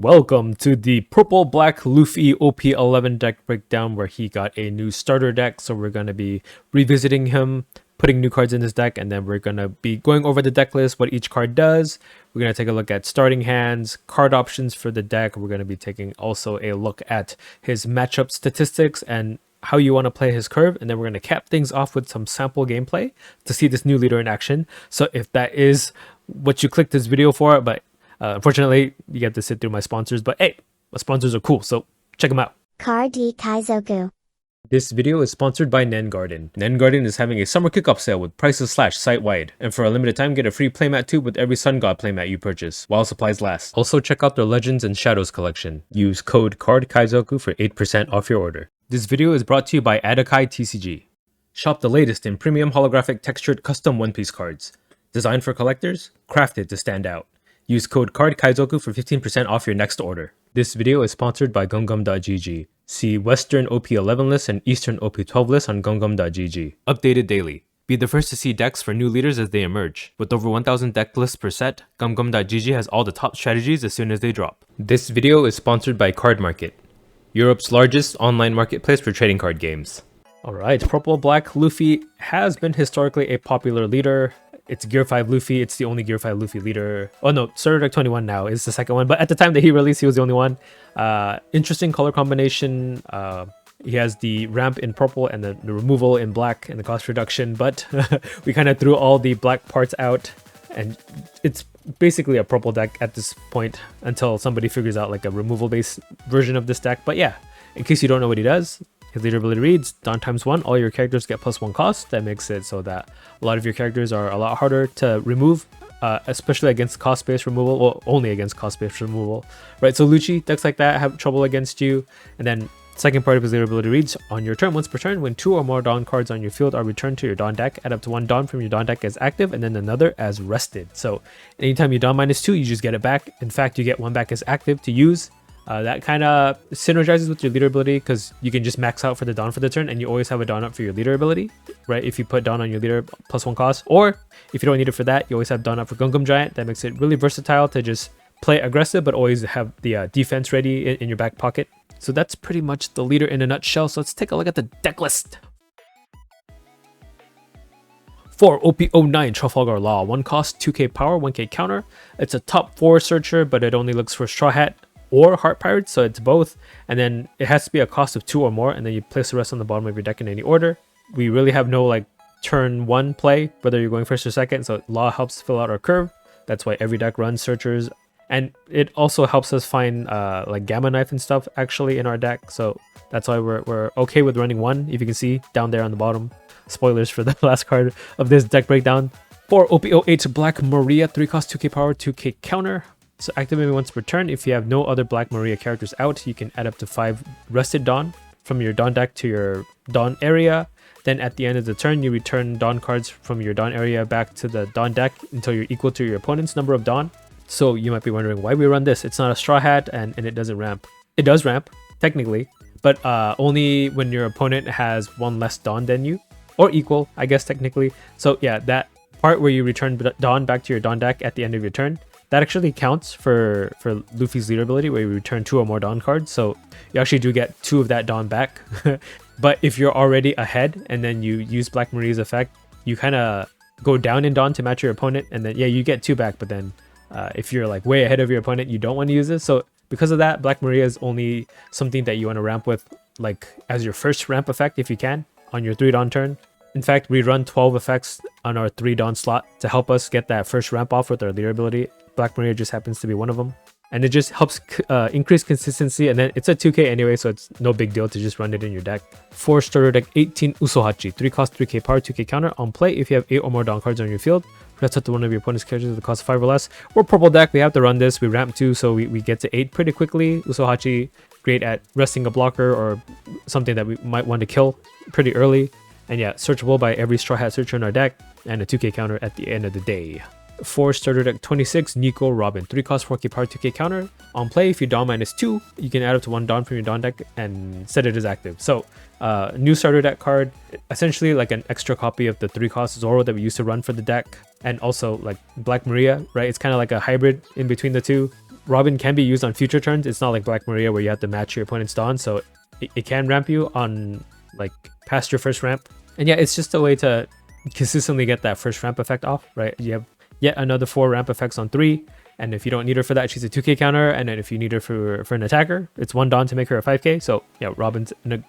Welcome to the Purple Black Luffy OP11 deck breakdown where he got a new starter deck. So we're going to be revisiting him, putting new cards in his deck, and then we're going to be going over the deck list, what each card does. We're going to take a look at starting hands, card options for the deck. We're going to be taking also a look at his matchup statistics and how you want to play his curve, and then we're going to cap things off with some sample gameplay to see this new leader in action. So if that is what you clicked this video for, but unfortunately you get to sit through my sponsors, but hey, my sponsors are cool, so check them out. Kaizoku. This video is sponsored by Nen Garden. Nen Garden is having a summer kickoff sale with prices slashed site-wide, and for a limited time get a free playmat tube with every Sun God playmat you purchase, while supplies last. Also check out their Legends and Shadows collection. Use code Kaizoku for 8% off your order. This video is brought to you by Adakai TCG. Shop the latest in premium holographic textured custom One Piece cards. Designed for collectors, crafted to stand out. Use code Kaizoku for 15% off your next order. This video is sponsored by gumgum.gg. See Western OP11 lists and Eastern OP12 lists on gumgum.gg. Updated daily. Be the first to see decks for new leaders as they emerge. With over 1,000 deck lists per set, gumgum.gg has all the top strategies as soon as they drop. This video is sponsored by Card Market, Europe's largest online marketplace for trading card games. Alright, Purple Black Luffy has been historically a popular leader. It's Gear 5 Luffy, it's the only Gear 5 Luffy leader. Oh no, Starter Deck 21 now is the second one, but at the time that he released, he was the only one. Interesting color combination. He has the ramp in purple and the removal in black and the cost reduction, but we kind of threw all the black parts out, and it's basically a purple deck at this point until somebody figures out like a removal based version of this deck. But yeah, in case you don't know what he does, his leader ability reads, Dawn ×1, all your characters get +1 cost. That makes it so that a lot of your characters are a lot harder to remove, especially against cost-based removal, well, only against cost-based removal, right? So Lucci, decks like that have trouble against you. And then second part of his leader ability reads, on your turn, once per turn, when 2 or more Dawn cards on your field are returned to your Dawn deck, add up to 1 Dawn from your Dawn deck as active and then another as rested. So anytime you Dawn -2, you just get it back. In fact, you get 1 back as active to use. That kind of synergizes with your leader ability because you can just max out for the Dawn for the turn and you always have a Dawn up for your leader ability, right? If you put Dawn on your leader +1 cost, or if you don't need it for that, you always have Dawn up for Gungam Giant. That makes it really versatile to just play aggressive but always have the defense ready in your back pocket. So that's pretty much the leader in a nutshell. So let's take a look at the deck list. For OP09 Trafalgar Law, 1 cost, 2k power, 1k counter. It's a top 4 searcher, but it only looks for Straw Hat or Heart Pirates, so it's both. And then it has to be a cost of 2 or more, and then you place the rest on the bottom of your deck in any order. We really have no like turn 1 play, whether you're going first or second, so Law helps fill out our curve. That's why every deck runs searchers. And it also helps us find like Gamma Knife and stuff actually in our deck, so that's why we're okay with running 1, if you can see down there on the bottom. Spoilers for the last card of this deck breakdown. For OP08 Black Maria, 3 cost, 2k power, 2k counter. So activate once per turn. If you have no other Black Maria characters out, you can add up to 5 rested Dawn from your Dawn deck to your Dawn area. Then at the end of the turn, you return Dawn cards from your Dawn area back to the Dawn deck until you're equal to your opponent's number of Dawn. So you might be wondering why we run this. It's not a Straw Hat and it doesn't ramp. It does ramp, technically, but only when your opponent has 1 less Dawn than you, or equal, I guess, technically. So yeah, that part where you return Dawn back to your Dawn deck at the end of your turn, that actually counts for Luffy's leader ability where you return 2 or more Dawn cards. So you actually do get 2 of that Dawn back. But if you're already ahead and then you use Black Maria's effect, you kind of go down in Dawn to match your opponent, and then yeah, you get 2 back. But then if you're like way ahead of your opponent, you don't want to use this. So because of that, Black Maria is only something that you want to ramp with like as your first ramp effect if you can on your 3 Dawn turn. In fact, we run 12 effects on our 3 Dawn slot to help us get that first ramp off with our leader ability. Black Maria just happens to be one of them. And it just helps increase consistency, and then it's a 2k anyway, so it's no big deal to just run it in your deck. For Starter Deck 18 Usohachi, 3 cost, 3k power, 2k counter. On play, if you have 8 or more Dawn cards on your field, press up to one of your opponent's characters at the cost of 5 or less. We're purple deck, we have to run this. We ramp 2, so we get to 8 pretty quickly. Usohachi, great at resting a blocker or something that we might want to kill pretty early. And yeah, searchable by every Straw Hat searcher in our deck, and a 2k counter at the end of the day. For Starter Deck 26 Nico Robin, 3 cost, 4k power, 2k counter. On play, if you Dawn -2, you can add up to 1 Dawn from your Dawn deck and set it as active. So new Starter Deck card, essentially like an extra copy of the 3 cost Zoro that we used to run for the deck, and also like Black Maria, right? It's kind of like a hybrid in between the two. Robin can be used on future turns. It's not like Black Maria where you have to match your opponent's Dawn, so it can ramp you on like past your first ramp. And yeah, it's just a way to consistently get that first ramp effect off, right? You have yet another 4 ramp effects on 3, and if you don't need her for that, she's a 2k counter, and then if you need her for an attacker, it's 1 Dawn to make her a 5k. So yeah, Robin's an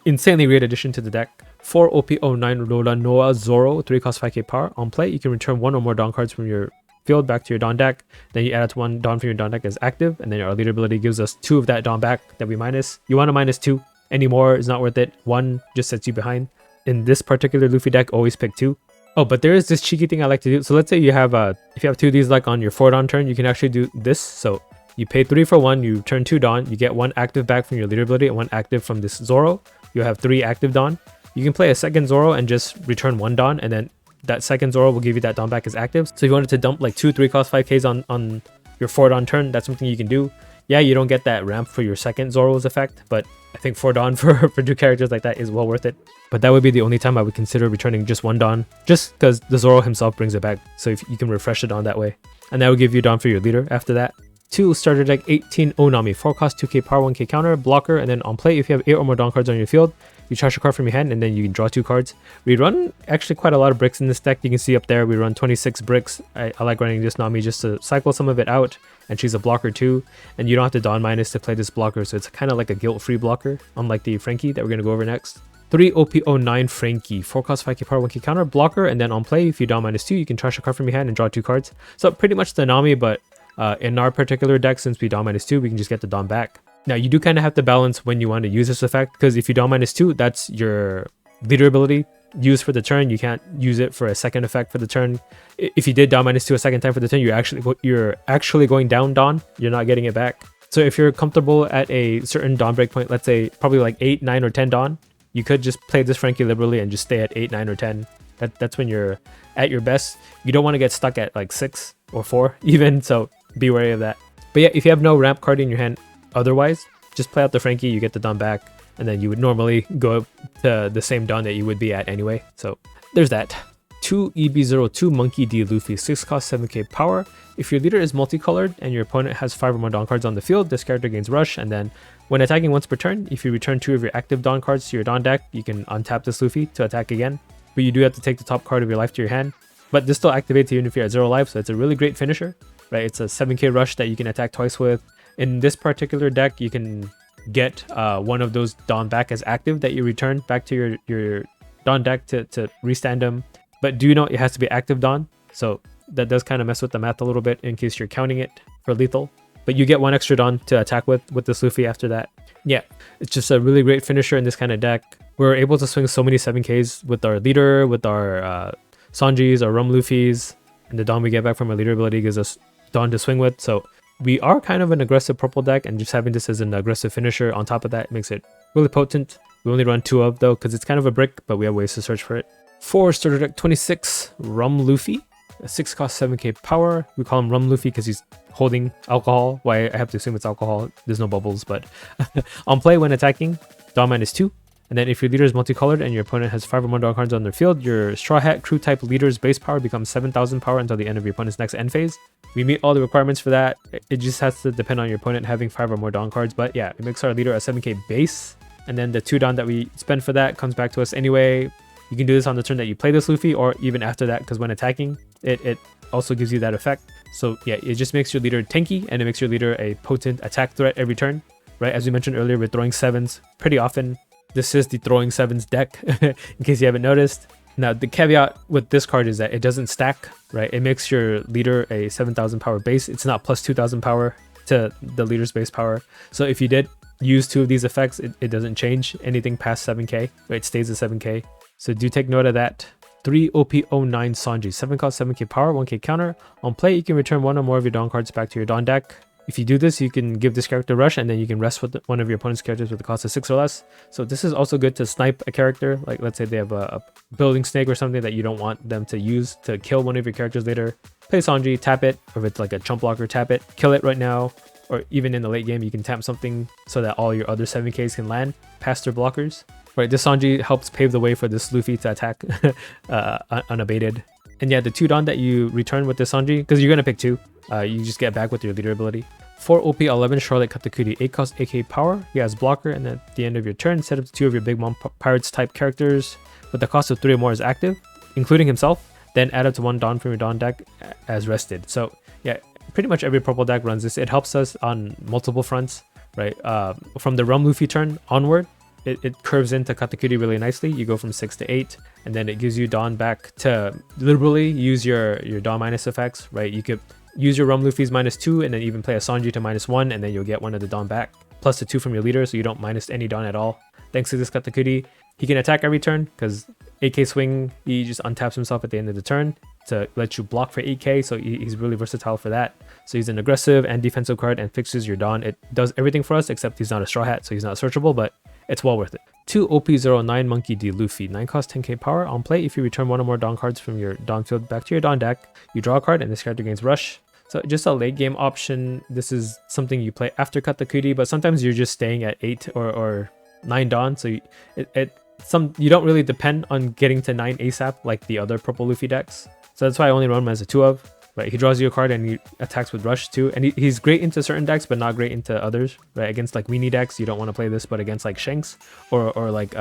insanely great addition to the deck. 4 OP09 Lola Noah Zoro, 3 cost 5k power. On play, you can return 1 or more Dawn cards from your field back to your Dawn deck. Then you add it to 1 Dawn from your Dawn deck as active, and then our leader ability gives us 2 of that Dawn back that we minus. You want to minus 2. Any more is not worth it. 1 just sets you behind. In this particular Luffy deck, always pick 2. Oh, but there is this cheeky thing I like to do. So let's say you have if you have 2 of these like on your 4 Dawn turn, you can actually do this. So you pay 3 for 1, you turn 2 Dawn, you get 1 active back from your leader ability and 1 active from this Zoro. You have 3 active Dawn. You can play a second Zoro and just return 1 Dawn, and then that second Zoro will give you that Dawn back as active. So if you wanted to dump like 2 3 cost 5ks on your 4 Dawn turn, that's something you can do. Yeah, you don't get that ramp for your second Zoro's effect, but I think 4 Dawn for 2 characters like that is well worth it. But that would be the only time I would consider returning just 1 Dawn, just because the Zoro himself brings it back, so if you can refresh it on that way. And that will give you Dawn for your leader after that. 2 starter deck 18 Onami, 4 cost 2k power, 1k counter, blocker, and then on play, if you have 8 or more Dawn cards on your field, you trash a card from your hand and then you can draw 2 cards. We run actually quite a lot of bricks in this deck. You can see up there we run 26 bricks. I like running this Nami just to cycle some of it out, and she's a blocker too, and you don't have to Dawn minus to play this blocker, so it's kind of like a guilt-free blocker, unlike the Frankie that we're going to go over next. 3 OP09 Frankie, 4 cost 5k power, 1k counter, blocker, and then on play, if you Dawn minus 2, you can trash a card from your hand and draw 2 cards. So pretty much the Nami, but in our particular deck, since we Dawn minus 2, we can just get the Dawn back. Now, you do kind of have to balance when you want to use this effect, because if you Dawn minus 2, that's your leader ability used for the turn. You can't use it for a second effect for the turn. If you did Dawn minus 2 a second time for the turn, you're actually going down Dawn. You're not getting it back. So if you're comfortable at a certain Dawn breakpoint, let's say probably like 8, 9, or 10 Dawn, you could just play this Frankie liberally and just stay at 8, 9, or 10. That's when you're at your best. You don't want to get stuck at like 6 or 4 even, so be wary of that. But yeah, if you have no ramp card in your hand otherwise, just play out the Frankie, you get the Dawn back, and then you would normally go to the same Dawn that you would be at anyway. So there's that. 2 EB02 Monkey D Luffy, 6 cost 7k power. If your leader is multicolored and your opponent has 5 or more Dawn cards on the field, this character gains rush, and then when attacking once per turn, if you return 2 of your active Dawn cards to your Dawn deck, you can untap this Luffy to attack again. But you do have to take the top card of your life to your hand. But this still activates even if you're at 0 life, so it's a really great finisher, right? It's a 7k rush that you can attack twice with. In this particular deck, you can get one of those Dawn back as active that you return back to your Dawn deck to restand them. But do you know it has to be active Dawn? So that does kind of mess with the math a little bit in case you're counting it for lethal. But you get 1 extra Dawn to attack with this Luffy after that. Yeah, it's just a really great finisher in this kind of deck. We're able to swing so many 7Ks with our leader, with our Sanjis, our Rum Luffys, and the Dawn we get back from our leader ability gives us Dawn to swing with. So we are kind of an aggressive purple deck, and just having this as an aggressive finisher on top of that makes it really potent. We only run 2 of though, because it's kind of a brick, but we have ways to search for it. 4 starter deck 26 Rum Luffy, 6 cost 7k power. We call him Rum Luffy because he's holding alcohol. Why I have to assume it's alcohol. There's no bubbles, but on play when attacking, Dawn minus 2. And then if your leader is multicolored and your opponent has 5 or more Dawn cards on their field, your Straw Hat crew type leader's base power becomes 7,000 power until the end of your opponent's next end phase. We meet all the requirements for that. It just has to depend on your opponent having 5 or more Dawn cards. But yeah, it makes our leader a 7k base. And then the 2 Dawn that we spend for that comes back to us anyway. You can do this on the turn that you play this Luffy, or even after that, because when attacking, it also gives you that effect. So yeah, it just makes your leader tanky, and it makes your leader a potent attack threat every turn, right? As we mentioned earlier, we're throwing 7s pretty often. This is the throwing 7s deck, in case you haven't noticed. Now, the caveat with this card is that it doesn't stack, right? It makes your leader a 7,000 power base. It's not plus 2,000 power to the leader's base power. So if you did use 2 of these effects, it doesn't change anything past 7k, right? It stays at 7k. So do take note of that. 3 OP09 Sanji, 7 cost 7k power, 1k counter. On play, you can return 1 or more of your Dawn cards back to your Dawn deck. If you do this, you can give this character rush, and then you can rest with one of your opponent's characters with a cost of 6 or less. So this is also good to snipe a character. Like let's say they have a building snake or something that you don't want them to use to kill one of your characters later. Play Sanji, tap it, or if it's like a chump blocker, tap it, kill it right now. Or even in the late game, you can tap something so that all your other 7Ks can land past their blockers. Right, this Sanji helps pave the way for this Luffy to attack unabated. And yeah, the 2 Dawn that you return with the Sanji, because you're going to pick 2, you just get back with your leader ability. For OP11 Charlotte Katakuri, 8 cost AK power, he has blocker, and at the end of your turn, set up to 2 of your Big Mom Pirates type characters with the cost of 3 or more is active, including himself, then add up to 1 Dawn from your Dawn deck as rested. So yeah, pretty much every purple deck runs this. It helps us on multiple fronts, right? From the RB Luffy turn onward, it curves into Katakuri really nicely. You go from 6 to 8, and then it gives you Dawn back to liberally use your Dawn minus effects, right? You could use your RB Luffy's -2 and then even play a Sanji to -1, and then you'll get one of the Dawn back, plus the 2 from your leader, so you don't minus any Dawn at all. Thanks to this Katakuri, he can attack every turn, because AK swing, he just untaps himself at the end of the turn to let you block for 8k, so he's really versatile for that. So he's an aggressive and defensive card and fixes your Dawn. It does everything for us, except he's not a Straw Hat, so he's not searchable, but it's well worth it. 2 OP09 Monkey D Luffy, 9 cost 10k power. On play, if you return 1 or more Dawn cards from your Dawn field back to your Dawn deck, you draw a card and this character gains Rush. So just a late game option. This is something you play after Katakuri, but sometimes you're just staying at 8 or 9 Dawn, so you don't really depend on getting to 9 ASAP like the other purple Luffy decks. So that's why I only run him as a 2 of. Right, he draws you a card and he attacks with Rush too, and he's great into certain decks but not great into others. Right, against like weenie decks you don't want to play this, but against like Shanks or like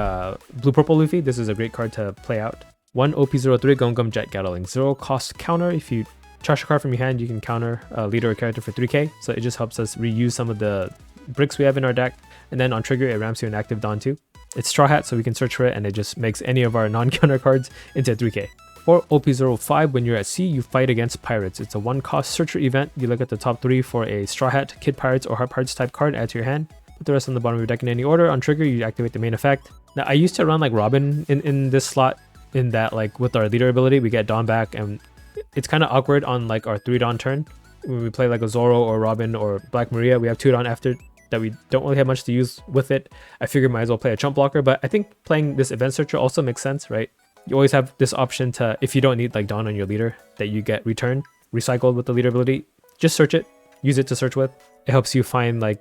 blue purple Luffy, this is a great card to play out. 1 OP03 Gum Gum Jet Gatling, 0 cost counter. If you trash a card from your hand, you can counter a leader or character for 3k, so it just helps us reuse some of the bricks we have in our deck, and then on trigger it ramps you an active Dawn too. It's Straw Hat, so we can search for it, and it just makes any of our non-counter cards into 3k. For OP05, when you're at sea, you fight against pirates. It's a 1 cost searcher event. You look at the top 3 for a Straw Hat, Kid Pirates, or Heart Pirates type card, add to your hand. Put the rest on the bottom of your deck in any order. On trigger, you activate the main effect. Now, I used to run like Robin in this slot, in that like with our leader ability, we get Dawn back, and it's kind of awkward on like our 3 Dawn turn. When we play like a Zoro or Robin or Black Maria, we have 2 Dawn after that we don't really have much to use with it. I figured might as well play a chump blocker, but I think playing this event searcher also makes sense, right? You always have this option to, if you don't need like Dawn on your leader, that you get recycled with the leader ability, just search it, use it to search with. It helps you find like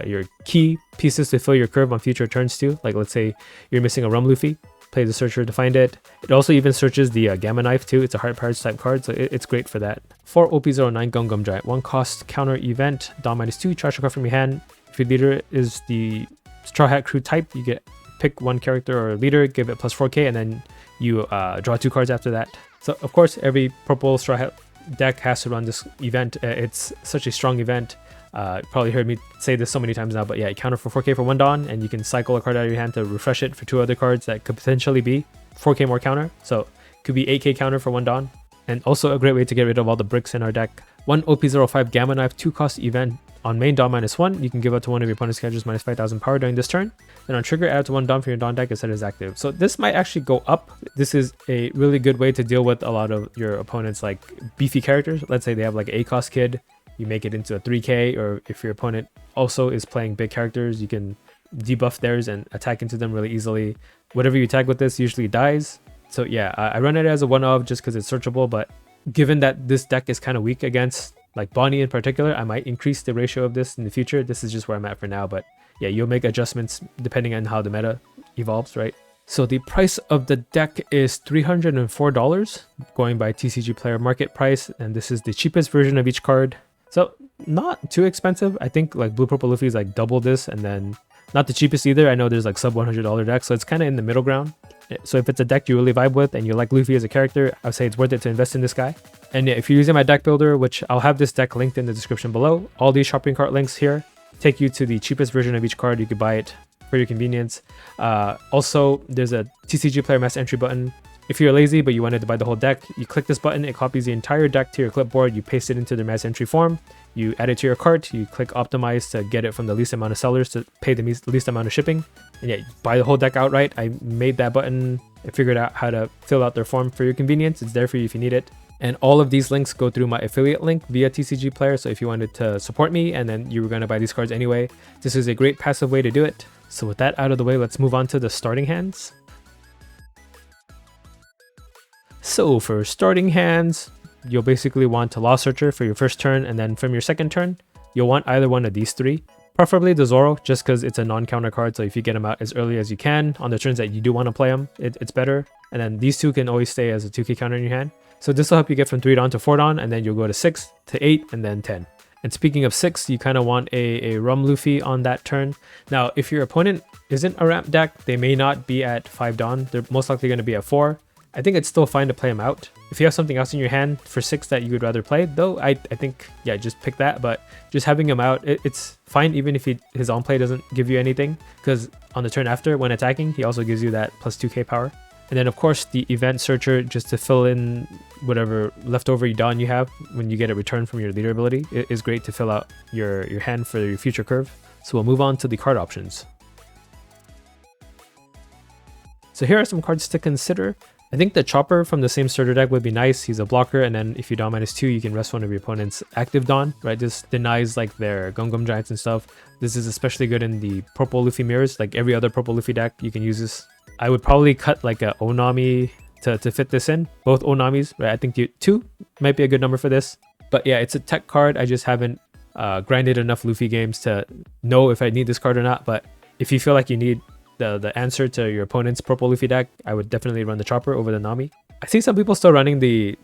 your key pieces to fill your curve on future turns too. Like let's say you're missing a RB Luffy, play the searcher to find it. It also even searches the Gamma Knife too. It's a Heart Pirates type card, so it's great for that. For OP09 Gum Gum Giant, 1 cost counter event, Dawn -2, trash a card from your hand. If your leader is the Straw Hat crew type, you get pick 1 character or leader, give it plus 4k, and then you draw 2 cards after that. So of course every purple Straw Hat deck has to run this event. It's such a strong event. You probably heard me say this so many times now, but yeah, you counter for 4k for 1 Dawn, and you can cycle a card out of your hand to refresh it for 2 other cards that could potentially be 4k more counter. So it could be 8k counter for 1 Dawn, and also a great way to get rid of all the bricks in our deck. 1 OP05 Gamma Knife, 2 cost event. On main Dawn -1, you can give up to one of your opponent's characters -5,000 power during this turn. Then on trigger, add to 1 Dawn from your Dawn deck instead is active. So this might actually go up. This is a really good way to deal with a lot of your opponent's like beefy characters. Let's say they have like a cost kid, you make it into a 3k, or if your opponent also is playing big characters, you can debuff theirs and attack into them really easily. Whatever you attack with this usually dies. So yeah, I run it as a 1 of just because it's searchable, but given that this deck is kind of weak against like Bonnie in particular, I might increase the ratio of this in the future. This is just where I'm at for now, but yeah, you'll make adjustments depending on how the meta evolves, right? So the price of the deck is $304 going by TCG player market price, and this is the cheapest version of each card. So not too expensive. I think like Blue Purple Luffy is like double this, and then not the cheapest either. I know there's like sub $100 decks, so it's kind of in the middle ground. So if it's a deck you really vibe with and you like Luffy as a character, I would say it's worth it to invest in this guy. And yeah, if you're using my deck builder, which I'll have this deck linked in the description below, all these shopping cart links here take you to the cheapest version of each card. You could buy it for your convenience. Also, there's a TCG player mass entry button. If you're lazy but you wanted to buy the whole deck, you click this button, it copies the entire deck to your clipboard, you paste it into the mass entry form, you add it to your cart, you click optimize to get it from the least amount of sellers to pay the least amount of shipping, and yeah, you buy the whole deck outright. I made that button, I figured out how to fill out their form for your convenience. It's there for you if you need it. And all of these links go through my affiliate link via TCG Player, so if you wanted to support me and then you were going to buy these cards anyway, this is a great passive way to do it. So with that out of the way, let's move on to the starting hands. So for starting hands, you'll basically want to Law Searcher for your first turn, and then from your second turn, you'll want either one of these 3. Preferably the Zoro, just because it's a non-counter card, so if you get him out as early as you can on the turns that you do want to play him, it's better. And then these 2 can always stay as a 2k counter in your hand. So this will help you get from 3 Dawn to 4 Dawn, and then you'll go to 6 to 8 and then 10. And speaking of 6, you kind of want a Rum Luffy on that turn. Now, if your opponent isn't a ramp deck, they may not be at 5 Dawn. They're most likely going to be at 4. I think it's still fine to play him out. If you have something else in your hand for 6 that you would rather play, though, I think, yeah, just pick that. But just having him out, it's fine even if his on-play doesn't give you anything. Because on the turn after, when attacking, he also gives you that plus 2k power. And then, of course, the Event Searcher, just to fill in whatever leftover Dawn you have when you get a return from your leader ability. It is great to fill out your hand for your future curve. So we'll move on to the card options. So here are some cards to consider. I think the Chopper from the same starter deck would be nice. He's a blocker, and then if you Dawn -2, you can rest one of your opponent's active Dawn, right? This denies like their Gum Giants and stuff. This is especially good in the purple Luffy mirrors. Like every other purple Luffy deck, you can use this. I would probably cut like a Onami to fit this in. Both Onamis, right? I think 2 might be a good number for this. But yeah, it's a tech card. I just haven't grinded enough Luffy games to know if I need this card or not. But if you feel like you need the answer to your opponent's purple Luffy deck, I would definitely run the Chopper over the Nami. I see some people still running the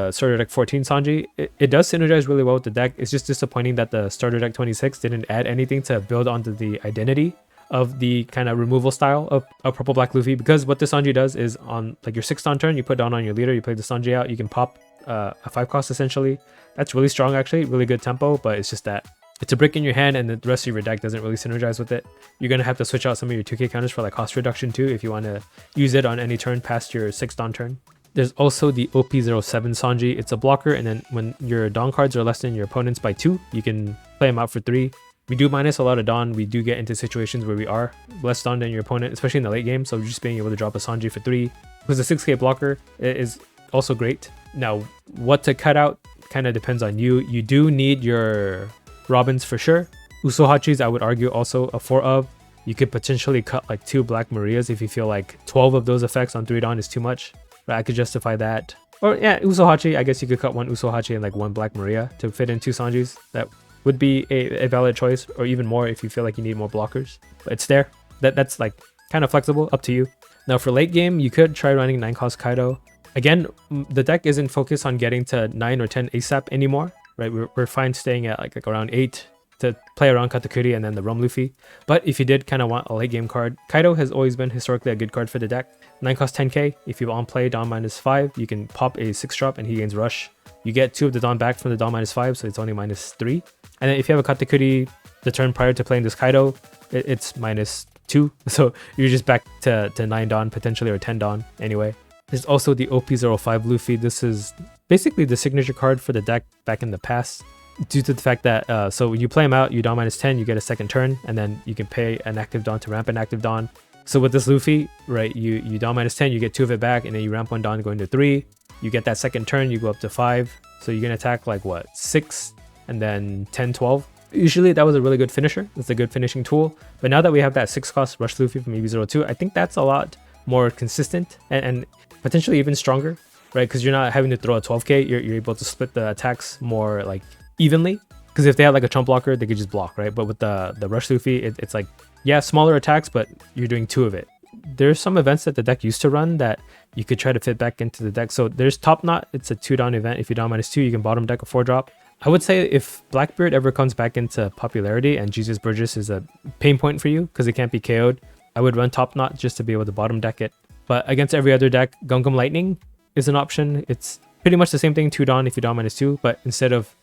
starter deck 14 Sanji. It does synergize really well with the deck. It's just disappointing that the starter deck 26 didn't add anything to build onto the identity of the kind of removal style of purple black Luffy, because what the Sanji does is on like your 6th Dawn turn, you put down on your leader, you play the Sanji out, you can pop a 5 cost essentially. That's really strong actually, really good tempo, but it's just that it's a brick in your hand and the rest of your deck doesn't really synergize with it. You're going to have to switch out some of your 2k counters for like cost reduction too if you want to use it on any turn past your 6th Dawn turn. There's also the OP11 Sanji. It's a blocker, and then when your Dawn cards are less than your opponent's by 2, you can play them out for 3. We do minus a lot of Dawn. We do get into situations where we are less Dawn than your opponent, especially in the late game. So just being able to drop a Sanji for 3 because the 6k blocker is also great. Now, what to cut out kind of depends on you. You do need your Robins for sure. Usohachis, I would argue, also a 4 of. You could potentially cut like 2 Black Marias if you feel like 12 of those effects on 3 Dawn is too much. But I could justify that. Or yeah, Usohachi, I guess you could cut 1 Usohachi and like 1 Black Maria to fit in 2 Sanjis. That would be a valid choice, or even more if you feel like you need more blockers. But it's there. That's like kind of flexible, up to you. Now for late game, you could try running 9 cost Kaido. Again, the deck isn't focused on getting to 9 or 10 ASAP anymore, right? We're fine staying at like around 8 to play around Katakuri and then the Rum Luffy. But if you did kind of want a late game card, Kaido has always been historically a good card for the deck. 9 cost 10k. If you on play Dawn -5, you can pop a 6 drop and he gains Rush. You get 2 of the Dawn back from the Dawn -5, so it's only -3. And then if you have a Katakuri the turn prior to playing this Kaido, it's -2. So you're just back to 9 Dawn potentially, or 10 Dawn anyway. There's also the OP05 Luffy. This is basically the signature card for the deck back in the past, due to the fact that so when you play him out, you Dawn -10, you get a second turn, and then you can pay an active Dawn to ramp an active Dawn. So with this Luffy, right, you Dawn -10, you get 2 of it back, and then you ramp 1 Dawn going to 3. You get that second turn, you go up to 5. So you can attack like what, 6 and then 10, 12. Usually that was a really good finisher. It's a good finishing tool. But now that we have that 6 cost Rush Luffy from EV02, I think that's a lot more consistent and potentially even stronger, right? Because you're not having to throw a 12k, you're able to split the attacks more like evenly. Because if they had like a chump blocker, they could just block, right? But with the Rush Luffy, it's like, yeah, smaller attacks, but you're doing 2 of it. There's some events that the deck used to run that you could try to fit back into the deck. So there's Top Knot. It's a 2 Dawn event. If you Dawn -2, you can bottom deck a 4 drop. I would say if Blackbeard ever comes back into popularity and Jesus Burgess is a pain point for you because it can't be KO'd, I would run Top Knot just to be able to bottom deck it. But against every other deck, Gum Lightning is an option. It's pretty much the same thing, 2 Dawn if you Dawn -2, but instead of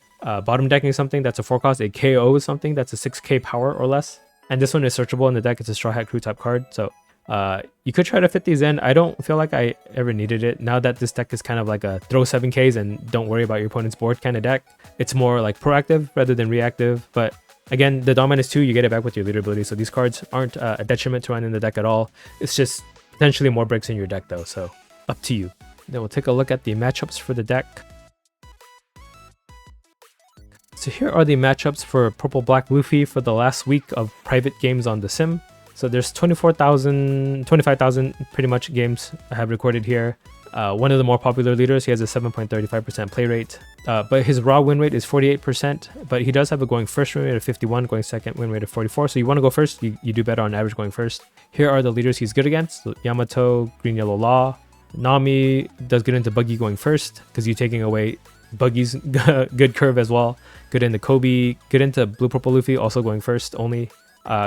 bottom decking something that's a 4 cost, it KOs something that's a 6k power or less. And this one is searchable in the deck. It's a Straw Hat Crew type card. So you could try to fit these in. I don't feel like I ever needed it. Now that this deck is kind of like a throw 7Ks and don't worry about your opponent's board kind of deck, it's more like proactive rather than reactive. But again, the Dawn -2, you get it back with your leader ability. So these cards aren't a detriment to run in the deck at all. It's just potentially more bricks in your deck though. So up to you. Then we'll take a look at the matchups for the deck. So here are the matchups for Purple Black Luffy for the last week of private games on the sim. So there's 25,000 pretty much games I have recorded here. One of the more popular leaders, he has a 7.35% play rate, but his raw win rate is 48%, but he does have a going first win rate of 51, going second win rate of 44. So you want to go first, you do better on average going first. Here are the leaders he's good against: so Yamato, Green Yellow Law, Nami does good into Buggy going first because you're taking away Buggy's good curve as well. Good into Koby, good into Blue Purple Luffy also going first only.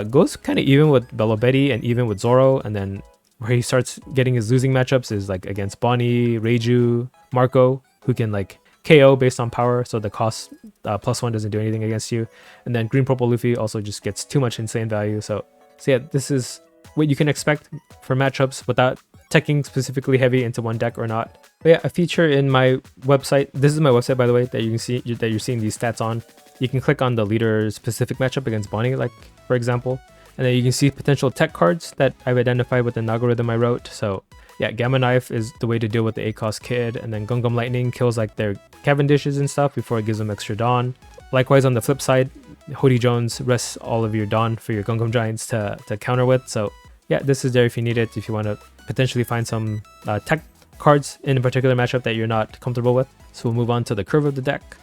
Goes kind of even with Viability and even with Zoro, and then where he starts getting his losing matchups is like against Bonnie, Reiju, Marco, who can like KO based on power, so the cost +1 doesn't do anything against you. And then Green Purple Luffy also just gets too much insane value. So yeah, this is what you can expect for matchups without teching specifically heavy into one deck or not. But yeah, a feature in my website, this is my website by the way, that you can see that you're seeing these stats on. You can click on the leader specific matchup against Bonnie, like for example, and then you can see potential tech cards that I've identified with an algorithm I wrote. So yeah, Gamma Knife is the way to deal with the A-Cost Kid, and then Gungam Lightning kills like their Cavendishes and stuff before it gives them extra Dawn. Likewise on the flip side, Hody Jones rests all of your Dawn for your Gungam Giants to counter with. So yeah, this is there if you need it, if you want to potentially find some tech cards in a particular matchup that you're not comfortable with. So we'll move on to the curve of the deck.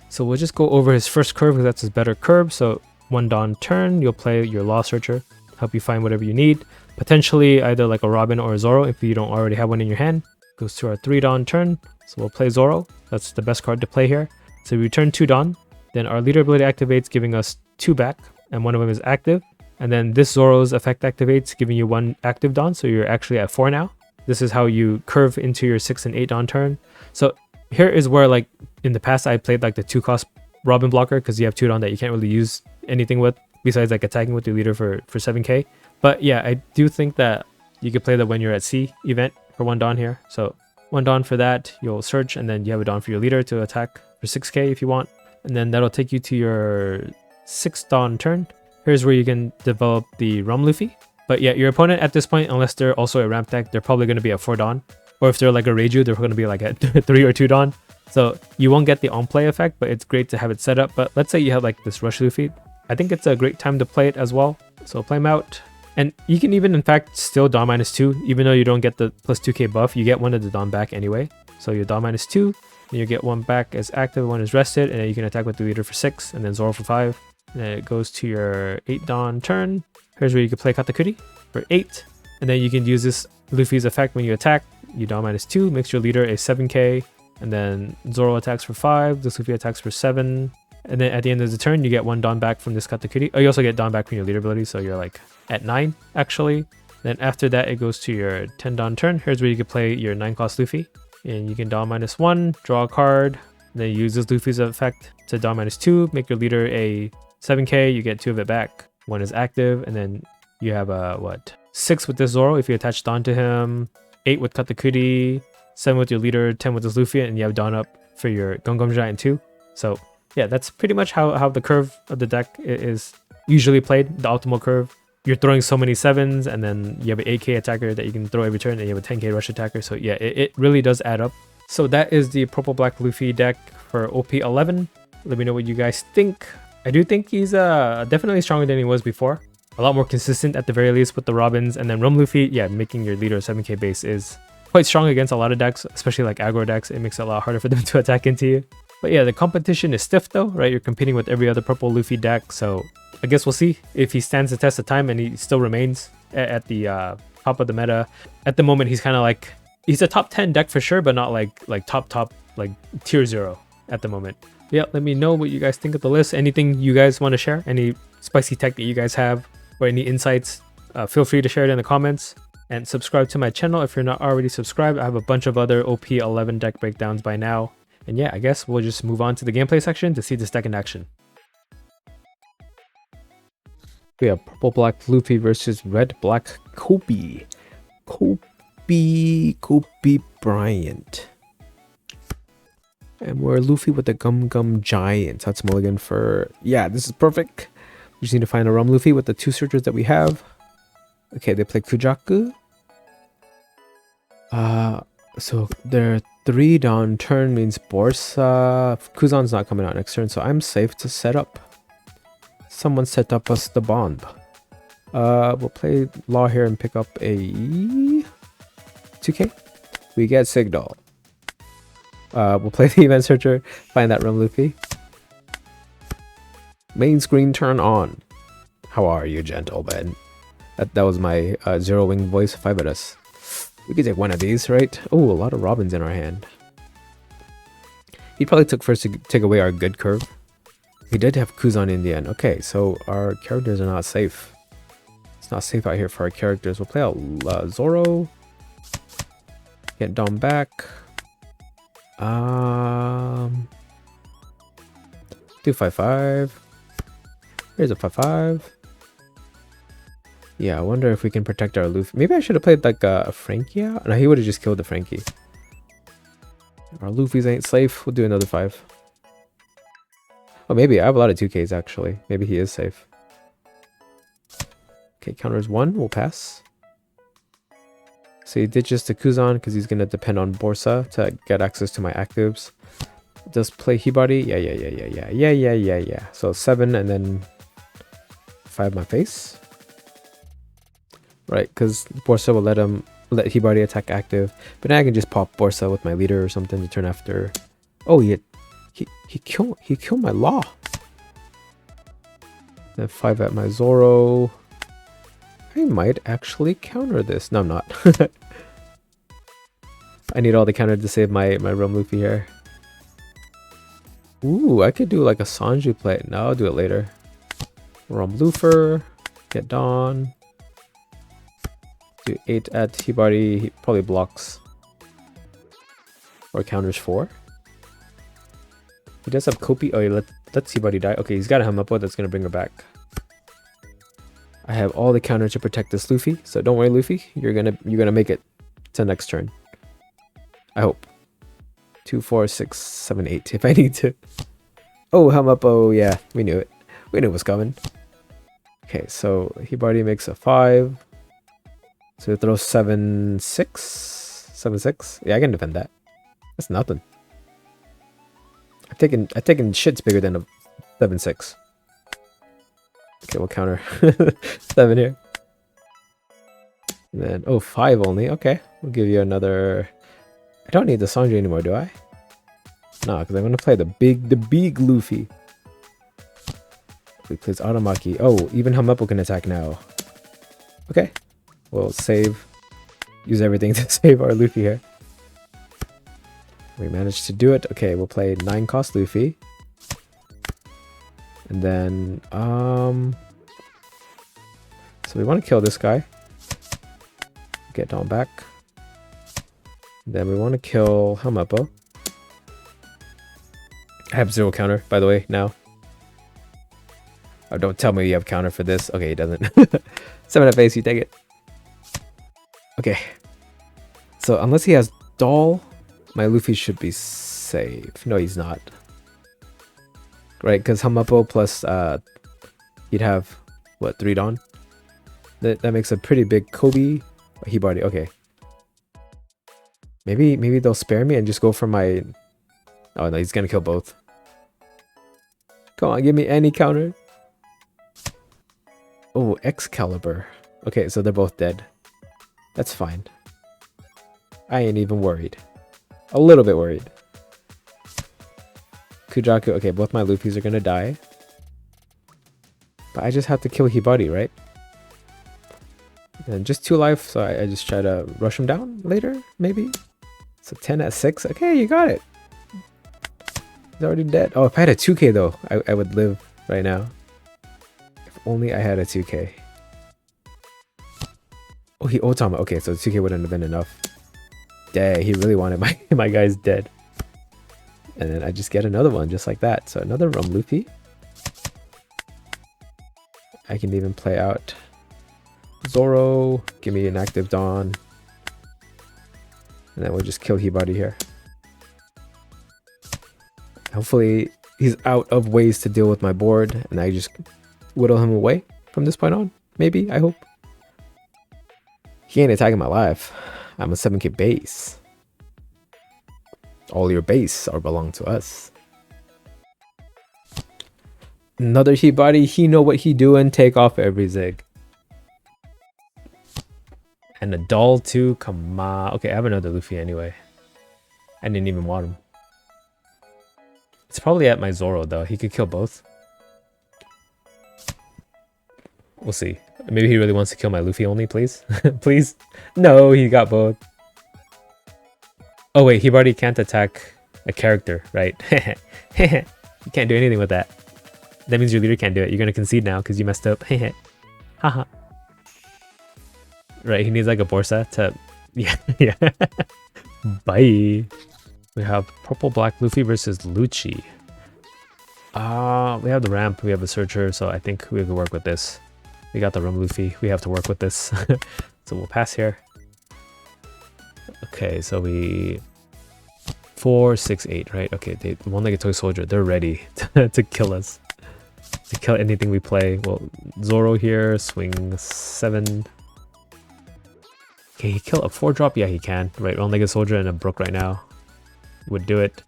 So we'll just go over his first curve because that's his better curve. So 1 Dawn turn, you'll play your Law Searcher, help you find whatever you need. Potentially either like a Robin or a Zoro if you don't already have one in your hand. Goes to our 3 Dawn turn, so we'll play Zoro. That's the best card to play here. So we return 2 Dawn, then our leader ability activates, giving us 2 back, and one of them is active. And then this Zoro's effect activates, giving you 1 active Dawn, so you're actually at 4 now. This is how you curve into your 6 and 8 Dawn turn. So here is where, like in the past, I played like the 2-cost Robin blocker because you have 2 Dawn that you can't really use anything with besides like attacking with your leader for 7k. But yeah, I do think that you could play that when you're at C event for 1 Dawn here. So 1 Dawn for that, you'll search, and then you have a Dawn for your leader to attack for 6k if you want. And then that'll take you to your 6th Dawn turn. Here's where you can develop the Rum Luffy. But yeah, your opponent at this point, unless they're also a ramp deck, they're probably going to be at 4 Dawn. Or if they're like a Reiju, they're going to be like at 3 or 2 Dawn. So you won't get the on-play effect, but it's great to have it set up. But let's say you have like this Rush Luffy. I think it's a great time to play it as well. So play him out. And you can even, in fact, still Dawn -2, even though you don't get the +2k buff, you get one of the Dawn back anyway. So you're Dawn -2, then you get 1 back as active, 1 is rested, and then you can attack with the leader for 6, and then Zoro for 5. And then it goes to your 8 Dawn turn. Here's where you can play Katakuri for 8, and then you can use this Luffy's effect when you attack. You Dawn -2, makes your leader a 7k, and then Zoro attacks for 5, this Luffy attacks for 7. And then at the end of the turn, you get 1 Dawn back from this Katakuri. Oh, you also get Dawn back from your leader ability, so you're like at 9, actually. Then after that, it goes to your 10 Dawn turn. Here's where you can play your 9-cost Luffy. And you can Dawn -1, draw a card, then use this Luffy's effect to Dawn -2, make your leader a 7k, you get 2 of it back. 1 is active, and then you have a, 6 with this Zoro if you attach Dawn to him, 8 with Katakuri, 7 with your leader, 10 with this Luffy, and you have Dawn up for your Gungam Giant too. So yeah, that's pretty much how the curve of the deck is usually played, the optimal curve. You're throwing so many 7s, and then you have an 8k attacker that you can throw every turn, and you have a 10k rush attacker. So yeah, it really does add up. So that is the Purple Black Luffy deck for OP11. Let me know what you guys think. I do think he's definitely stronger than he was before. A lot more consistent at the very least with the Robins. And then Rum Luffy, yeah, making your leader a 7k base is quite strong against a lot of decks, especially like aggro decks. It makes it a lot harder for them to attack into you. But yeah, the competition is stiff though, right? You're competing with every other Purple Luffy deck, so I guess we'll see if he stands the test of time and he still remains at the top of the meta. At the moment, he's kind of like, he's a top 10 deck for sure, but not like top like tier 0 at the moment. Yeah, let me know what you guys think of the list. Anything you guys want to share? Any spicy tech that you guys have or any insights? Feel free to share it in the comments. And subscribe to my channel if you're not already subscribed. I have a bunch of other OP11 deck breakdowns by now. And yeah, I guess we'll just move on to the gameplay section to see this deck in action. We have Purple Black Luffy versus Red Black Koby. Koby Bryant. And we're Luffy with the Gum Giants. That's mulligan for... Yeah, this is perfect. We just need to find a Rum Luffy with the 2 searchers that we have. Okay, they play Kujaku. So their 3 Dawn turn means Borsa. Kuzan's not coming out next turn, so I'm safe to set up. Someone set up us the bomb. We'll play Law here and pick up a 2k. We get Signal. We'll play the Event Searcher, find that Rum Luffy. Main screen turn on. How are you, gentlemen? That was my zero wing voice. 5 of us. We could take one of these, right? Oh, a lot of Robins in our hand. He probably took first to take away our good curve. We did have Kuzan in the end. Okay, so our characters are not safe. It's not safe out here for our characters. We'll play out Zoro. Get Dom back. Do 5-5. Here's a 5-5. Yeah, I wonder if we can protect our Luffy. Maybe I should have played like a Frankie out. No, he would have just killed the Frankie. Our Luffy's ain't safe. We'll do another 5. Oh, maybe. I have a lot of 2Ks actually. Maybe he is safe. Okay, counters 1. We'll pass. So he ditches the Kuzan because he's going to depend on Borsa to get access to my actives. Does play Hibari? Yeah. So 7 and then 5 my face. Right, because Borsa will let Hibari attack active. But now I can just pop Borsa with my leader or something to turn after. Oh, he killed my Law. Then 5 at my Zoro. I might actually counter this. No, I'm not. I need all the counter to save my Realm Luffy here. Ooh, I could do like a Sanju play. No, I'll do it later. Realm Luffy. Get Dawn. Do 8 at Hibari. He probably blocks. Or counters 4. He does have Kopi. Oh, yeah, let's Hibari die. Okay, he's got a Hamapo that's going to bring her back. I have all the counters to protect this Luffy. So don't worry, Luffy. You're gonna make it to next turn. I hope. 2, 4, 6, 7, 8 if I need to. Oh, Hamapo. Yeah, we knew it. We knew it was coming. Okay, so Hibari makes a 5. So it throws 7, 6. 7, 6. Yeah, I can defend that. That's nothing. I've taken shits bigger than a 7, 6. Okay, we'll counter 7 here. And then, oh, 5 only. Okay, we'll give you another. I don't need the Sanji anymore, do I? No, because I'm gonna play the big Luffy. He plays Aramaki. Oh, even Hamapo can attack now. Okay, we'll save. Use everything to save our Luffy here. We managed to do it. Okay, we'll play 9 cost Luffy. And then, so we want to kill this guy. Get Dom back. Then we want to kill Hamapo. I have 0 counter, by the way, now. Oh, don't tell me you have counter for this. Okay, he doesn't. 7 at face, you take it. Okay. So, unless he has Doll, my Luffy should be safe. No, he's not. Right, because Hamapo plus he'd have what, 3 Dawn? That makes a pretty big Koby. Hibari, okay. Maybe they'll spare me and just go for my. Oh no, he's gonna kill both. Come on, give me any counter. Oh, Excalibur. Okay, so they're both dead. That's fine. I ain't even worried. A little bit worried. Kujaku, okay, both my Luffys are gonna die. But I just have to kill Hibari, right? And just 2 life, so I just try to rush him down later, maybe? So 10 at 6, okay, you got it. He's already dead. Oh, if I had a 2k though, I would live right now. If only I had a 2k. Oh, he Otama, okay, so 2k wouldn't have been enough. Dang, he really wanted my guy's dead. And then I just get another one just like that. So another Rum Luffy. I can even play out Zoro. Give me an active Dawn. And then we'll just kill Hibari here. Hopefully he's out of ways to deal with my board. And I just whittle him away from this point on. Maybe, I hope. He ain't attacking my life. I'm a 7k base. All your base are belong to us. Another Hibari, he know what he doing, take off every zig. And a doll too, come on. Okay, I have another Luffy anyway. I didn't even want him. It's probably at my Zoro though, he could kill both. We'll see. Maybe he really wants to kill my Luffy only, please? Please? No, he got both. Oh wait, he already can't attack a character, right? You can't do anything with that. That means your leader can't do it. You're gonna concede now because you messed up. Haha. Right, he needs like a Borsa to... Yeah, yeah. Bye. We have Purple Black Luffy versus Lucci. We have the ramp, we have the searcher, so I think we can work with this. We got the rum Luffy, we have to work with this. So we'll pass here. Okay, so we... 4, 6, 8, right? Okay, they one-legged toy soldier, they're ready to kill us. To kill anything we play. Well, Zoro here, swing 7. Can he kill a 4-drop? Yeah, he can. Right, one-legged soldier and a Brook right now would do it.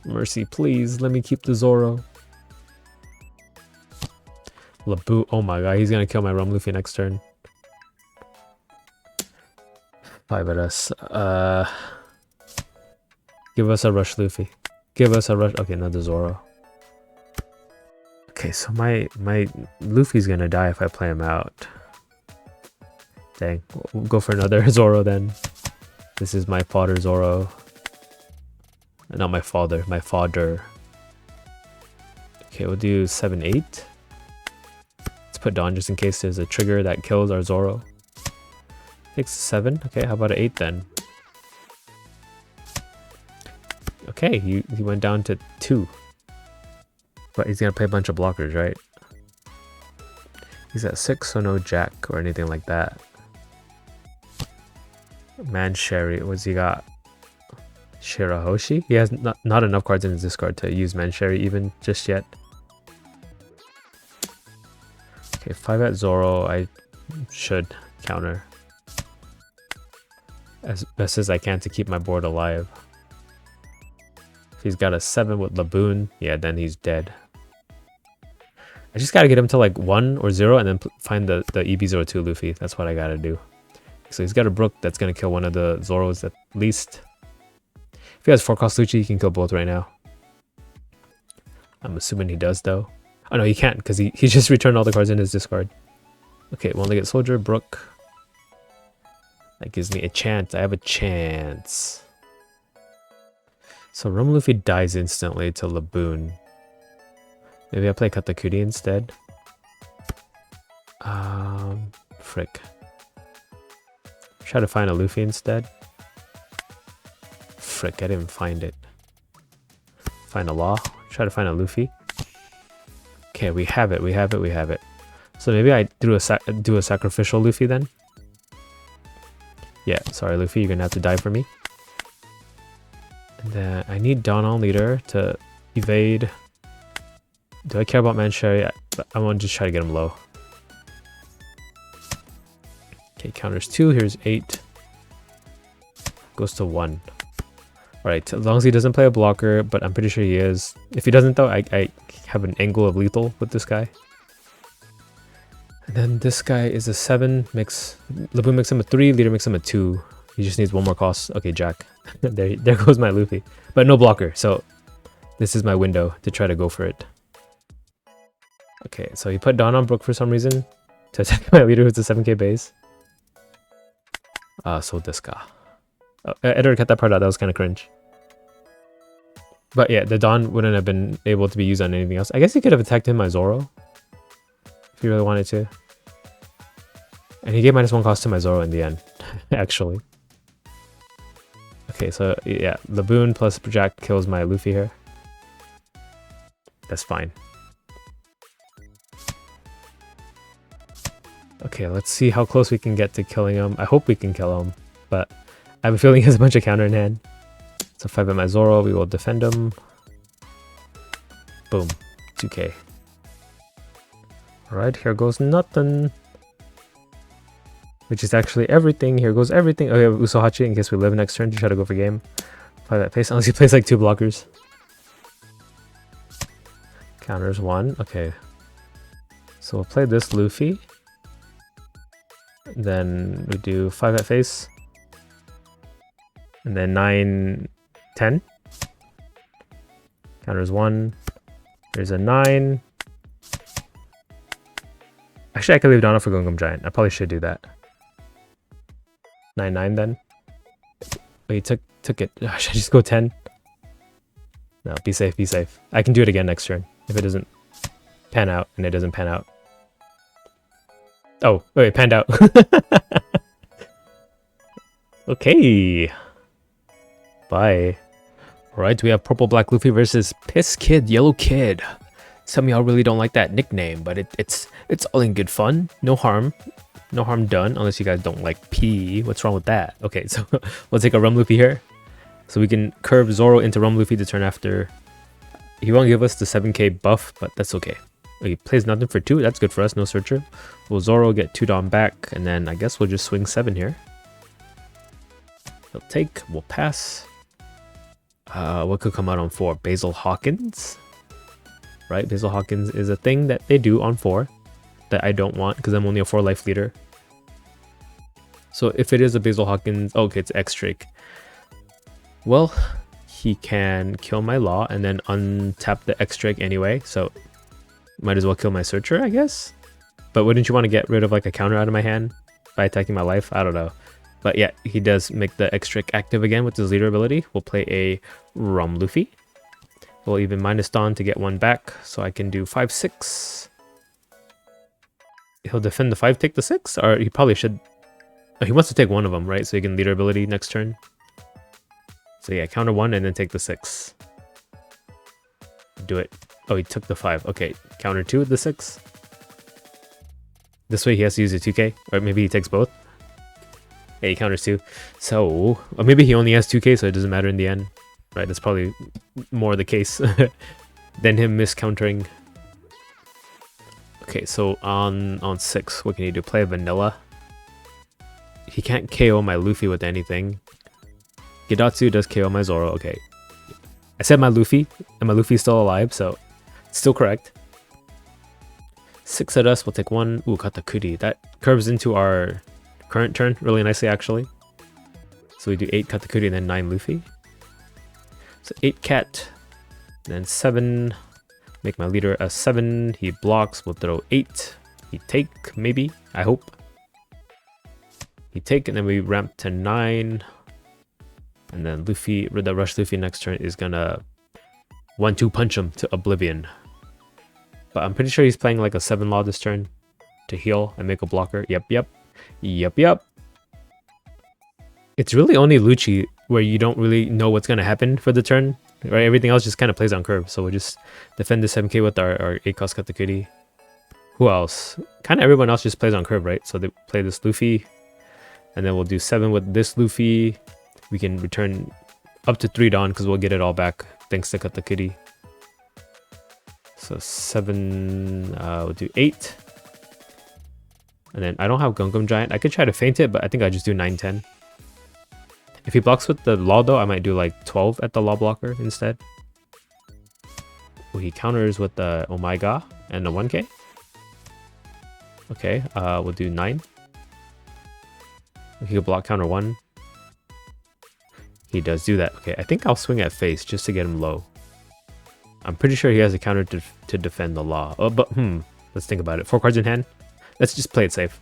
Mercy, please, let me keep the Zoro. Labu, oh my god, he's gonna kill my rum Luffy next turn. 5 at us. Give us a rush, Luffy. Give us a rush. Okay, another Zoro. Okay, so my Luffy's gonna die if I play him out. Dang, we'll go for another Zoro then. This is my fodder Zoro. Not my father, my fodder. Okay, we'll do 7, 8. Let's put Dawn just in case there's a trigger that kills our Zoro. Takes 7. Okay, how about an 8 then? Okay, he went down to 2. But he's gonna play a bunch of blockers, right? He's at 6, so no Jack or anything like that. Man Sherry, what's he got? Shirahoshi? He has not enough cards in his discard to use Man Sherry even just yet. Okay, 5 at Zoro, I should counter as best as I can to keep my board alive. If he's got a 7 with Laboon, yeah, then he's dead. I just gotta get him to like 1 or 0 and then find the EB02 Luffy. That's what I gotta do. So he's got a Brook that's gonna kill one of the Zoros at least. If he has 4-cost Lucci, he can kill both right now. I'm assuming he does though. Oh no, he can't because he just returned all the cards in his discard. Okay, one-legged soldier, Brook. That gives me a chance. I have a chance. So Rum Luffy dies instantly to Laboon. Maybe I play Katakuri instead. Frick. Try to find a Luffy instead. Frick, I didn't find it. Find a Law. Try to find a Luffy. Okay, we have it, we have it, we have it. So maybe I do a sacrificial Luffy then? Yeah, sorry Luffy, you're gonna have to die for me. And then I need Dawn on leader to evade. Do I care about Mancheri? I want to just try to get him low. Okay, counters 2. Here's 8. Goes to 1. Alright, as long as he doesn't play a blocker, but I'm pretty sure he is. If he doesn't though, I have an angle of lethal with this guy. And then this guy is a 7. Laboon makes him a 3. Leader makes him a 2. He just needs 1 more cost. Okay, Jack. there goes my Luffy. But no blocker, so this is my window to try to go for it. Okay, so he put Dawn on Brook for some reason to attack my leader who's a 7k base. So this guy. Oh, I already cut that part out, that was kind of cringe. But yeah, the Dawn wouldn't have been able to be used on anything else. I guess he could have attacked him my Zoro. If he really wanted to. And he gave -1 cost to my Zoro in the end, actually. Okay, so yeah, Laboon plus Jack kills my Luffy here. That's fine. Okay, let's see how close we can get to killing him. I hope we can kill him, but I have a feeling he has a bunch of counter in hand. So 5 at my Zoro, we will defend him. Boom, 2k. Alright, here goes nothing. Which is actually everything. Here goes everything. Oh, we have Usohachi in case we live next turn to try to go for game. Play that pace, unless he plays like 2 blockers. Counters 1, okay. So we'll play this Luffy. Then we do 5 at face. And then 9, 10. Counters 1. There's a 9. Actually, I could leave Donna for Gungam Giant. I probably should do that. 9-9 then. Oh, you took it. Should I just go 10? No, be safe, be safe. I can do it again next turn if it doesn't pan out, and it doesn't pan out. Oh, wait, panned out. Okay. Bye. Alright, we have Purple Black Luffy versus Piss Kid Yellow Kid. Some of y'all really don't like that nickname, but it's all in good fun. No harm. No harm done, unless you guys don't like P. What's wrong with that? Okay, so we'll take a Rum Luffy here. So we can curve Zoro into Rum Luffy the turn after. He won't give us the 7k buff, but that's okay. He plays nothing for 2. That's good for us. No searcher. Will Zoro get 2 Dom back, and then I guess we'll just swing 7 here. He'll take. We'll pass. What could come out on 4? Basil Hawkins. Right? Basil Hawkins is a thing that they do on 4 that I don't want because I'm only a 4 life leader. So if it is a Basil Hawkins, okay, it's X-Drake. Well, he can kill my Law and then untap the X-Drake anyway, so might as well kill my Searcher, I guess? But wouldn't you want to get rid of like a counter out of my hand by attacking my life? I don't know. But yeah, he does make the X-Drake active again with his leader ability. We'll play a Rum Luffy. We'll even minus Dawn to get 1 back, so I can do 5-6. He'll defend the 5, take the 6? Or he probably should... Oh, he wants to take one of them, right? So he can leader ability next turn. So yeah, counter 1 and then take the 6. Do it. Oh, he took the 5. Okay, counter 2 with the 6. This way he has to use a 2k, or maybe he takes both. Yeah, he counters 2. So, or maybe he only has 2k, so it doesn't matter in the end. Right, that's probably more the case than him miscountering. Okay, so on 6, what can he do? Play a vanilla. He can't KO my Luffy with anything. Gidatsu does KO my Zoro. Okay, I said my Luffy, and my Luffy's still alive, so still correct. 6 at us, we'll take 1. Ooh, Katakuri. That curves into our current turn really nicely, actually. So we do 8 Katakuri and then 9 Luffy. So 8 Cat, then 7. Make my leader a 7. He blocks. We'll throw 8. He take, maybe. I hope. He take, and then we ramp to 9. And then Luffy, the Rush Luffy next turn is gonna 1-2 punch him to oblivion. But I'm pretty sure he's playing like a 7 Law this turn to heal and make a blocker. Yep. It's really only Lucci where you don't really know what's gonna happen for the turn. Right, everything else just kind of plays on curve. So we'll just defend the 7k with our 8 cost Katakuri. Who else? Kind of everyone else just plays on curve, right? So they play this Luffy, and then we'll do 7 with this Luffy. We can return up to 3 Dawn because we'll get it all back thanks to Katakuri. So 7, we'll do 8. And then I don't have Gungam Giant. I could try to feint it, but I think I just do 9-10. If he blocks with the Law though, I might do like 12 at the Law blocker instead. Oh, he counters with the Omega and the 1k. Okay, we'll do 9. He could block counter 1. He does do that. Okay, I think I'll swing at face just to get him low. I'm pretty sure he has a counter to defend the Law. Oh, but let's think about it. 4 cards in hand. Let's just play it safe.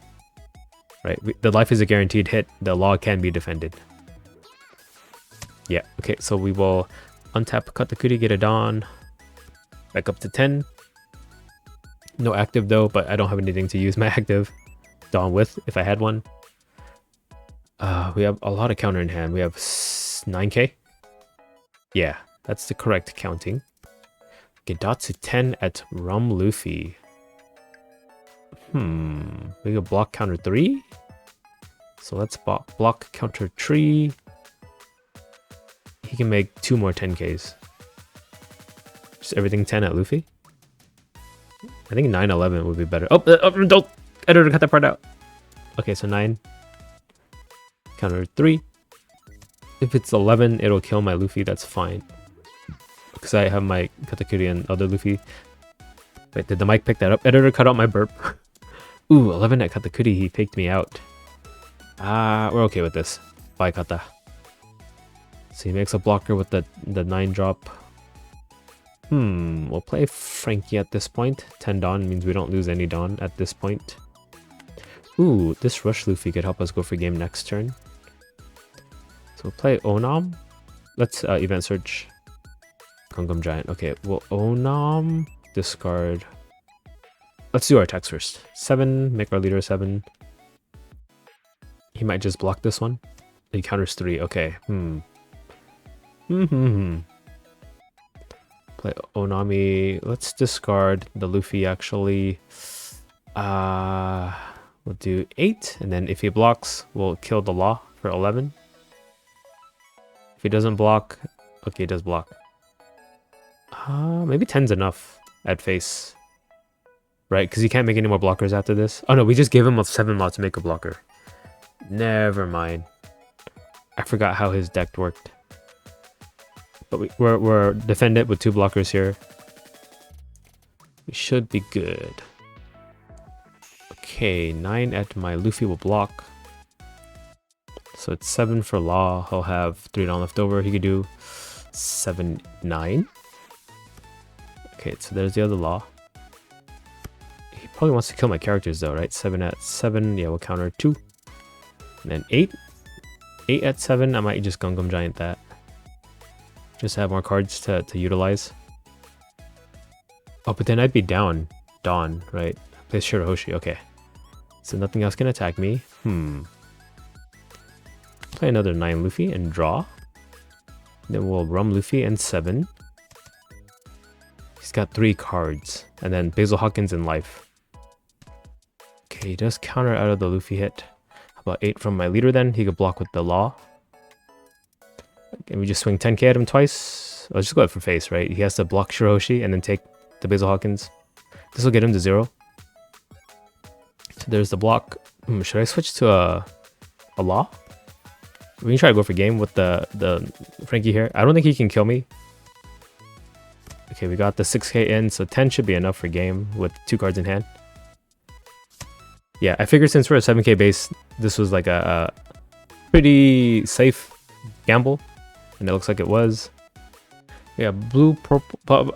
Right, the life is a guaranteed hit. The Law can be defended. Yeah, okay, so we will untap Katakuri, get a Dawn. Back up to 10. No active though, but I don't have anything to use my active Dawn with if I had one. We have a lot of counter in hand. We have 9k. Yeah, that's the correct counting. Gidatsu 10 at Rum Luffy. We could block counter 3. So let's block counter 3. He can make 2 more 10ks. Just everything 10 at Luffy. I think 9-11 would be better. Oh, don't editor cut that part out. Okay, so 9. Counter 3. If it's 11, it'll kill my Luffy. That's fine. Because I have my Katakuri and other Luffy. Wait, did the mic pick that up? Editor cut out my burp. Ooh, 11 at Katakuri. He faked me out. We're okay with this. Bye, Kata. So he makes a blocker with the 9 drop. We'll play Frankie at this point. 10 Dawn means we don't lose any Dawn at this point. Ooh, this Rush Luffy could help us go for game next turn. So we'll play Onam. Let's event search Gungam Giant. Okay, well, Onam, discard. Let's do our attacks first. 7, make our leader 7. He might just block this one. He counters 3. Okay. Play Onami. Let's discard the Luffy actually. We'll do 8, and then if he blocks, we'll kill the Law for 11. If he doesn't block, okay, he does block. Maybe 10's enough at face. Right, because he can't make any more blockers after this. Oh no, we just gave him a 7 lot to make a blocker. Never mind. I forgot how his deck worked. But we're defended with 2 blockers here. We should be good. Okay, 9 at my Luffy will block. So it's 7 for Law. He'll have 3 down left over. He could do 7, 9. Okay, so there's the other Law. He probably wants to kill my characters though, right? 7 at 7. Yeah, we'll counter 2. And then 8. 8 at 7. I might just Gungam Giant that. Just have more cards to utilize. Oh, but then I'd be down. Dawn, right? Play Shirahoshi. Okay. So nothing else can attack me. Play another 9 Luffy and draw. Then we'll Rum Luffy and 7. He's got 3 cards. And then Basil Hawkins in life. Okay, he does counter out of the Luffy hit. How about 8 from my leader then? He could block with the Law. And we just swing 10k at him twice. I'll just go out for face, right? He has to block Shirahoshi and then take the Basil Hawkins. This will get him to 0. So there's the block. Should I switch to a Law? We can try to go for game with the Frankie here. I don't think he can kill me. Okay, we got the 6k in, so 10 should be enough for game with 2 cards in hand. Yeah, I figured since we're at 7k base, this was like a pretty safe gamble. And it looks like it was. Yeah, blue, purple, purple,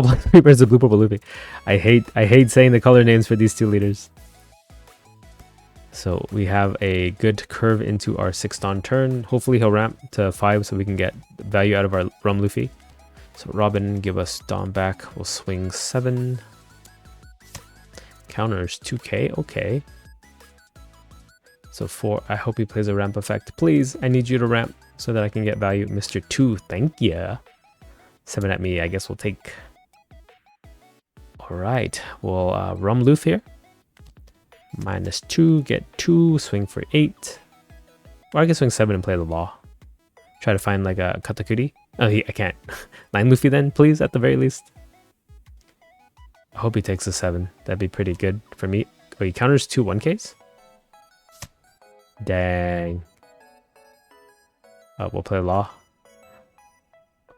black, three birds of blue, purple, Luffy. I hate saying the color names for these 2 leaders. So we have a good curve into our 6th Dawn turn. Hopefully he'll ramp to 5 so we can get value out of our Rum Luffy. So Robin, give us Dawn back. We'll swing 7. Counters 2k. Okay. So 4. I hope he plays a ramp effect. Please, I need you to ramp so that I can get value. Mr. 2, thank ya. 7 at me, I guess we'll take. Alright, we'll Rum Luffy here. -2, get 2, swing for 8. Or I can swing 7 and play the Law. Try to find like a Katakuri. Oh, I can't. 9 Luffy then, please, at the very least. I hope he takes a 7. That'd be pretty good for me. Oh, he counters 2 1Ks? Dang. We'll play Law.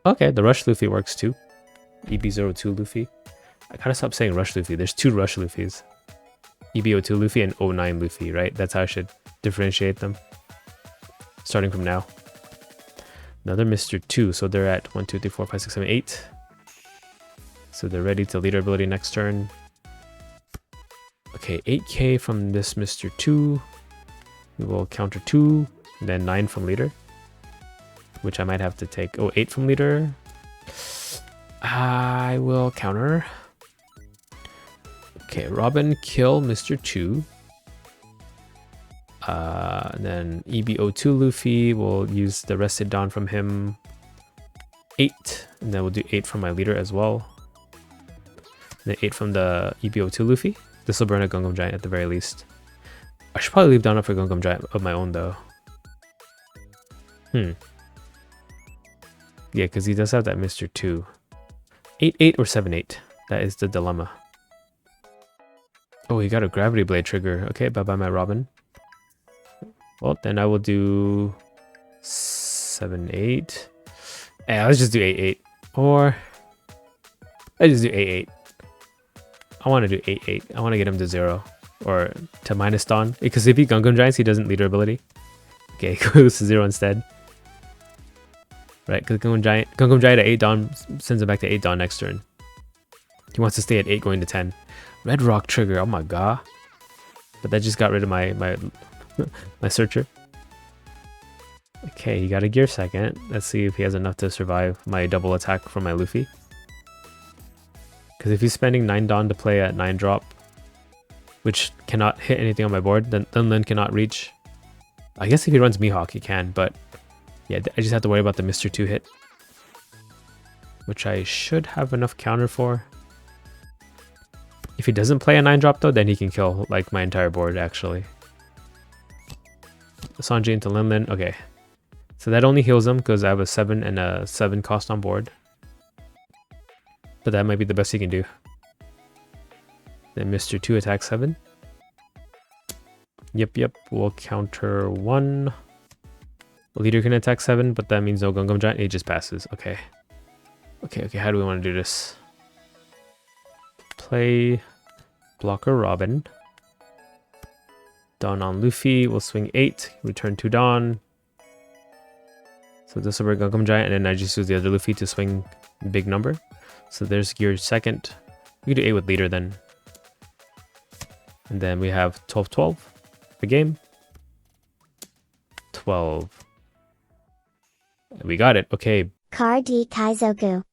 Okay, the Rush Luffy works too. EB02 Luffy. I kind of stopped saying Rush Luffy. There's 2 Rush Luffys. EB02 Luffy and 09 Luffy, right? That's how I should differentiate them. Starting from now. Another Mr. 2. So they're at 1, 2, 3, 4, 5, 6, 7, 8. So they're ready to leader ability next turn. Okay, 8k from this Mr. 2. We will counter 2. And then 9 from leader. Which I might have to take. Oh, 8 from leader. I will counter. Okay, Robin, kill Mr. 2. And then EB02 Luffy, we'll use the Rested Dawn from him. 8. And then we'll do 8 from my leader as well. And then 8 from the EB02 Luffy. This will burn a Gungam Giant at the very least. I should probably leave Dawn up for Gungam Giant of my own though. Yeah, because he does have that Mr. 2. 8-8 or 7-8. That is the dilemma. Oh, he got a Gravity Blade trigger. Okay, bye-bye my Robin. Well, then I will do 7-8. Let's just do 8-8. Or let's just do 8-8. I want to do 8-8. I want to get him to 0. Or to minus Dawn. Because if he Gungam Giants, he doesn't leader ability. Okay, he goes to 0 instead. Right, because Gungam Giant at 8 Dawn sends him back to 8 Dawn next turn. He wants to stay at 8 going to 10. Red Rock trigger, oh my god. But that just got rid of my my searcher. Okay, he got a gear second. Let's see if he has enough to survive my double attack from my Luffy. Because if he's spending 9 Dawn to play at 9 drop, which cannot hit anything on my board, then Lin cannot reach. I guess if he runs Mihawk, he can, but yeah, I just have to worry about the Mr. 2 hit, which I should have enough counter for. If he doesn't play a 9 drop though, then he can kill like my entire board actually. Sanji into Lin. Okay. So that only heals him because I have a 7 and a 7 cost on board. But that might be the best he can do. Then Mr. 2 attacks 7. Yep, we'll counter 1. The leader can attack 7, but that means no Gungam Giant. He just passes. Okay, how do we want to do this? Play blocker Robin. Dawn on Luffy. We'll swing 8. Return 2 Dawn. So this will bring Gungam Giant, and then I just use the other Luffy to swing big number. So there's gear second. We can do 8 with leader then. And then we have 12-12 for game. 12. We got it. Okay. Car D Kaizoku.